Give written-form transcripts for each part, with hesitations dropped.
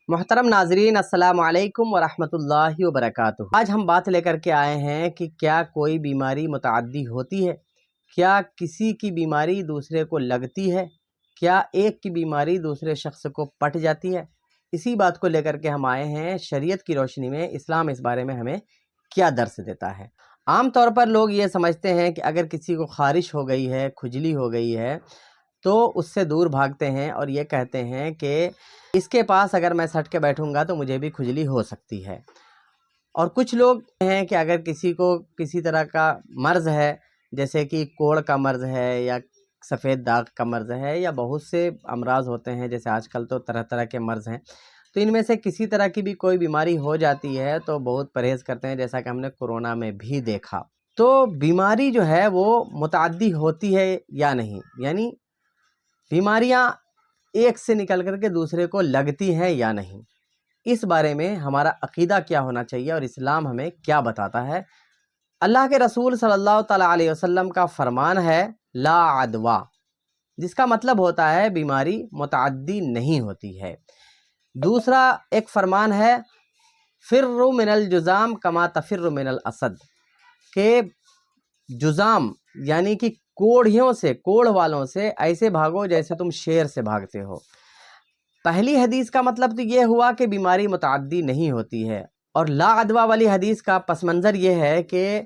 محترم ناظرین، السلام علیکم ورحمۃ اللہ وبرکاتہ۔ آج ہم بات لے کر کے آئے ہیں کہ کیا کوئی بیماری متعدی ہوتی ہے؟ کیا کسی کی بیماری دوسرے کو لگتی ہے؟ کیا ایک کی بیماری دوسرے شخص کو پٹ جاتی ہے؟ اسی بات کو لے کر کے ہم آئے ہیں۔ شریعت کی روشنی میں اسلام اس بارے میں ہمیں کیا درس دیتا ہے؟ عام طور پر لوگ یہ سمجھتے ہیں کہ اگر کسی کو خارش ہو گئی ہے، کھجلی ہو گئی ہے، تو اس سے دور بھاگتے ہیں اور یہ کہتے ہیں کہ اس کے پاس اگر میں سٹ کے بیٹھوں گا تو مجھے بھی کھجلی ہو سکتی ہے۔ اور کچھ لوگ ہیں کہ اگر کسی کو کسی طرح کا مرض ہے، جیسے کہ کوڑ کا مرض ہے یا سفید داغ کا مرض ہے یا بہت سے امراض ہوتے ہیں، جیسے آج کل تو طرح طرح کے مرض ہیں، تو ان میں سے کسی طرح کی بھی کوئی بیماری ہو جاتی ہے تو بہت پرہیز کرتے ہیں، جیسا کہ ہم نے کورونا میں بھی دیکھا۔ تو بیماری جو ہے وہ متعدی ہوتی ہے یا نہیں، یعنی بیماریاں ایک سے نکل کر کے دوسرے کو لگتی ہیں یا نہیں، اس بارے میں ہمارا عقیدہ کیا ہونا چاہیے اور اسلام ہمیں کیا بتاتا ہے۔ اللہ کے رسول صلی اللہ تعالیٰ علیہ وسلم کا فرمان ہے لا عدویٰ، جس کا مطلب ہوتا ہے بیماری متعدی نہیں ہوتی ہے۔ دوسرا ایک فرمان ہے فر من الجذام کما تفر من الاسد، کہ جذام یعنی کہ کوڑھیوں سے، کوڑھ والوں سے ایسے بھاگو جیسے تم شیر سے بھاگتے ہو۔ پہلی حدیث کا مطلب تو یہ ہوا کہ بیماری متعدی نہیں ہوتی ہے، اور لا عدویٰ والی حدیث کا پس منظر یہ ہے کہ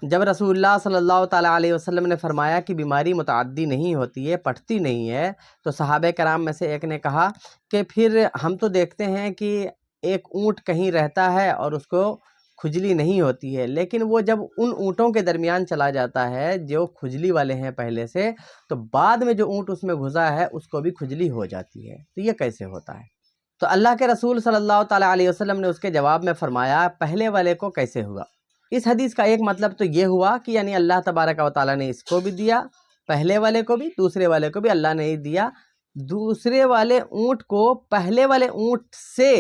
جب رسول اللہ صلی اللہ تعالیٰ علیہ وسلم نے فرمایا کہ بیماری متعدی نہیں ہوتی ہے، پٹتی نہیں ہے، تو صحابہ کرام میں سے ایک نے کہا کہ پھر ہم تو دیکھتے ہیں کہ ایک اونٹ کہیں رہتا ہے اور اس کو کھجلی نہیں ہوتی ہے، لیکن وہ جب ان اونٹوں کے درمیان چلا جاتا ہے جو کھجلی والے ہیں پہلے سے، تو بعد میں جو اونٹ اس میں گھسا ہے اس کو بھی کھجلی ہو جاتی ہے، تو یہ کیسے ہوتا ہے؟ تو اللہ کے رسول صلی اللہ تعالیٰ علیہ وسلم نے اس کے جواب میں فرمایا پہلے والے کو کیسے ہوا؟ اس حدیث کا ایک مطلب تو یہ ہوا کہ یعنی اللہ تبارک و تعالیٰ نے اس کو بھی دیا، پہلے والے کو بھی، دوسرے والے کو بھی اللہ نے ہی دیا۔ دوسرے والے اونٹ کو پہلے والے اونٹ سے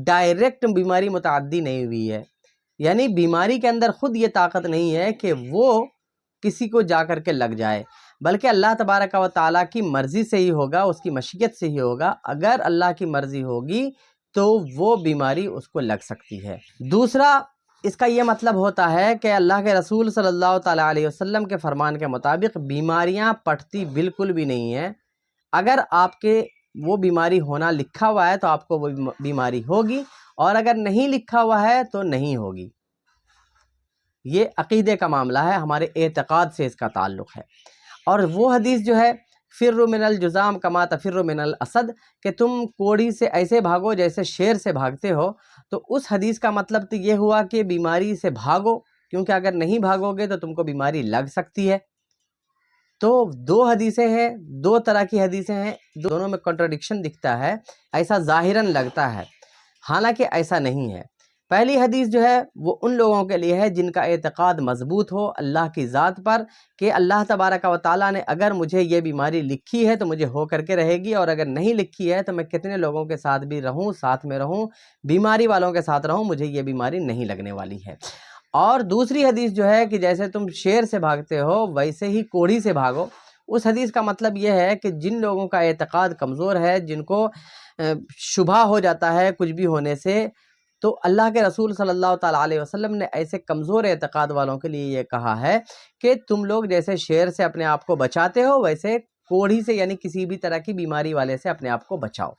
ڈائریکٹ بیماری متعدی نہیں ہوئی ہے، یعنی بیماری کے اندر خود یہ طاقت نہیں ہے کہ وہ کسی کو جا کر کے لگ جائے، بلکہ اللہ تبارک و تعالیٰ کی مرضی سے ہی ہوگا، اس کی مشیت سے ہی ہوگا۔ اگر اللہ کی مرضی ہوگی تو وہ بیماری اس کو لگ سکتی ہے۔ دوسرا اس کا یہ مطلب ہوتا ہے کہ اللہ کے رسول صلی اللہ تعالیٰ علیہ وسلم کے فرمان کے مطابق بیماریاں پٹتی بالکل بھی نہیں ہیں۔ اگر آپ کے وہ بیماری ہونا لکھا ہوا ہے تو آپ کو وہ بیماری ہوگی، اور اگر نہیں لکھا ہوا ہے تو نہیں ہوگی۔ یہ عقیدے کا معاملہ ہے، ہمارے اعتقاد سے اس کا تعلق ہے۔ اور وہ حدیث جو ہے فر من الجذام کما تفر من الاسد، کہ تم کوڑھی سے ایسے بھاگو جیسے شیر سے بھاگتے ہو، تو اس حدیث کا مطلب تو یہ ہوا کہ بیماری سے بھاگو، کیونکہ اگر نہیں بھاگو گے تو تم کو بیماری لگ سکتی ہے۔ تو دو حدیثیں ہیں، دو طرح کی حدیثیں ہیں، دونوں میں کنٹرڈکشن دکھتا ہے، ایسا ظاہراً لگتا ہے، حالانکہ ایسا نہیں ہے۔ پہلی حدیث جو ہے وہ ان لوگوں کے لیے ہے جن کا اعتقاد مضبوط ہو اللہ کی ذات پر، کہ اللہ تبارک و تعالیٰ نے اگر مجھے یہ بیماری لکھی ہے تو مجھے ہو کر کے رہے گی، اور اگر نہیں لکھی ہے تو میں کتنے لوگوں کے ساتھ بھی رہوں، ساتھ میں رہوں، بیماری والوں کے ساتھ رہوں، مجھے یہ بیماری نہیں لگنے والی ہے۔ اور دوسری حدیث جو ہے کہ جیسے تم شیر سے بھاگتے ہو ویسے ہی کوڑھی سے بھاگو، اس حدیث کا مطلب یہ ہے کہ جن لوگوں کا اعتقاد کمزور ہے، جن کو شبہ ہو جاتا ہے کچھ بھی ہونے سے، تو اللہ کے رسول صلی اللہ تعالیٰ علیہ وسلم نے ایسے کمزور اعتقاد والوں کے لیے یہ کہا ہے کہ تم لوگ جیسے شیر سے اپنے آپ کو بچاتے ہو، ویسے کوڑھی سے یعنی کسی بھی طرح کی بیماری والے سے اپنے آپ کو بچاؤ۔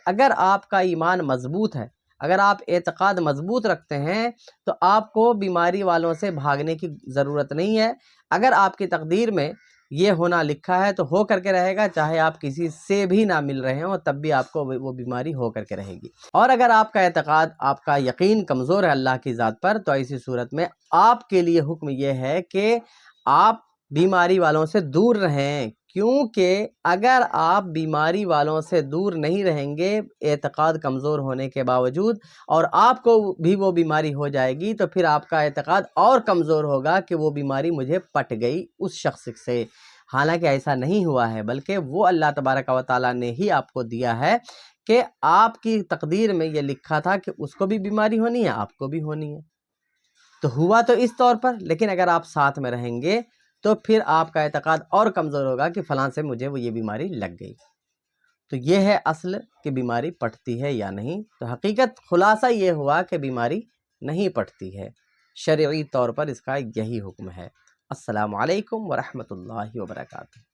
اگر آپ کا ایمان مضبوط ہے، اگر آپ اعتقاد مضبوط رکھتے ہیں، تو آپ کو بیماری والوں سے بھاگنے کی ضرورت نہیں ہے۔ اگر آپ کی تقدیر میں یہ ہونا لکھا ہے تو ہو کر کے رہے گا، چاہے آپ کسی سے بھی نہ مل رہے ہوں تب بھی آپ کو وہ بیماری ہو کر کے رہے گی۔ اور اگر آپ کا اعتقاد، آپ کا یقین کمزور ہے اللہ کی ذات پر، تو ایسی صورت میں آپ کے لیے حکم یہ ہے کہ آپ بیماری والوں سے دور رہیں، کیونکہ اگر آپ بیماری والوں سے دور نہیں رہیں گے اعتقاد کمزور ہونے کے باوجود، اور آپ کو بھی وہ بیماری ہو جائے گی، تو پھر آپ کا اعتقاد اور کمزور ہوگا کہ وہ بیماری مجھے پٹ گئی اس شخص سے، حالانکہ ایسا نہیں ہوا ہے، بلکہ وہ اللہ تبارک و تعالیٰ نے ہی آپ کو دیا ہے کہ آپ کی تقدیر میں یہ لکھا تھا کہ اس کو بھی بیماری ہونی ہے، آپ کو بھی ہونی ہے، تو ہوا تو اس طور پر، لیکن اگر آپ ساتھ میں رہیں گے تو پھر آپ کا اعتقاد اور کمزور ہوگا کہ فلاں سے مجھے وہ یہ بیماری لگ گئی۔ تو یہ ہے اصل کہ بیماری پٹتی ہے یا نہیں۔ تو حقیقت خلاصہ یہ ہوا کہ بیماری نہیں پٹتی ہے، شرعی طور پر اس کا یہی حکم ہے۔ السلام علیکم ورحمۃ اللہ وبرکاتہ۔